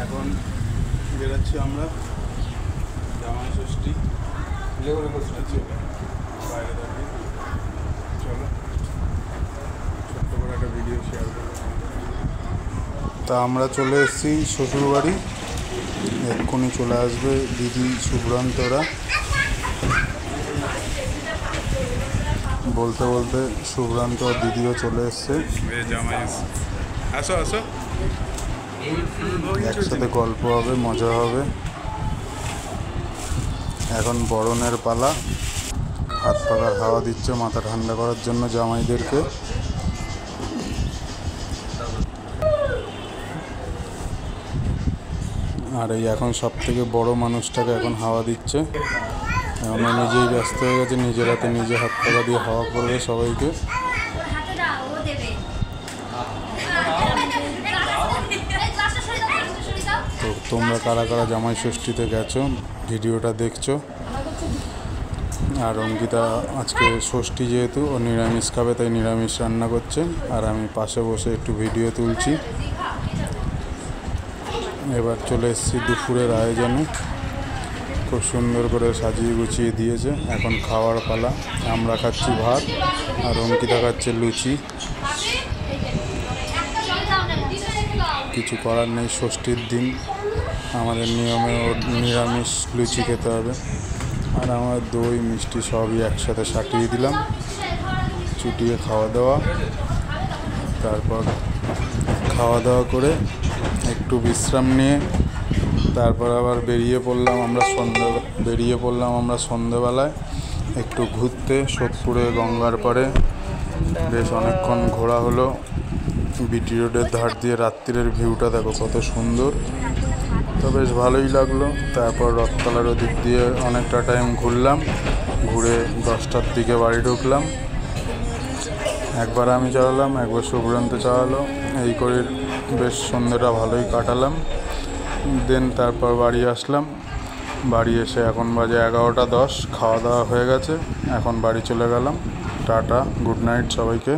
এখন বেরোচ্ছি আমরা জামাই ষষ্ঠী বাইরে দাঁড়িয়ে। চলো ছোট্ট করে একটা ভিডিও শেয়ার করবো। তা আমরা চলে এসেছি শ্বশুরবাড়ি, এক্ষুনি চলে আসবে দিদি শুভ্রান্তরা। বলতে বলতে শুভ্রান্ত আর দিদিও চলে এসছে। জামাই আসো আসো, একসাথে গল্প হবে, মজা হবে। এখন বরণের পালা, হাত পাখার হাওয়া দিচ্ছে মাথা ঠান্ডা করার জন্য জামাইদেরকে। আর এই এখন সব থেকে বড় মানুষটাকে এখন হাওয়া দিচ্ছে। এখন নিজেই ব্যস্ত হয়ে গেছে, নিজের হাতে নিজে হাত পাখা দিয়ে হাওয়া করবে সবাইকে। তো তোমরা কারা কারা জামাই ষষ্ঠীতে গেছো, ভিডিওটা দেখছো। আর অঙ্কিতা আজকে ষষ্ঠী যেহেতু ও নিরামিষ খাবে, তাই নিরামিষ রান্না করছে, আর আমি পাশে বসে একটু ভিডিও তুলছি। এবার চলে এসেছি দুপুরের আয়োজনে, খুব সুন্দর করে সাজিয়ে গুছিয়ে দিয়েছে। এখন খাওয়ার পালা, আমরা খাচ্ছি ভাত আর অঙ্কিতা খাচ্ছে লুচি। কিছু করার নেই, ষষ্ঠীর দিন আমাদের নিয়মে নিরামিষ লুচি খেতে হবে। আর আমার দই মিষ্টি সবই একসাথে সাটিয়ে দিলাম, চুটিয়ে খাওয়া দাওয়া। তারপর খাওয়া দাওয়া করে একটু বিশ্রাম নিয়ে তারপর আবার বেরিয়ে পড়লাম আমরা সন্ধ্যেবেলায় একটু ঘুরতে সোদপুরে গঙ্গার পাড়ে। বেশ অনেকক্ষণ ঘোরা হলো। বিটি রোডের ধার দিয়ে রাত্রিরের ভিউটা দেখো কত সুন্দর, তো বেশ ভালোই লাগলো। তারপর রথতলার ওদিক দিয়ে অনেকটা টাইম ঘুরলাম, ঘুরে 10টার দিকে বাড়ি ঢুকলাম। একবার আমি চালালাম, একবার শুভ্রান্ত চালালো, এই করে বেশ সন্ধ্যেটা ভালোই কাটালাম। দেন তারপর বাড়ি আসলাম। বাড়ি এসে এখন বাজে 11টা 10, খাওয়া দাওয়া হয়ে গেছে, এখন বাড়ি চলে গেলাম। টাটা, গুড নাইট সবাইকে।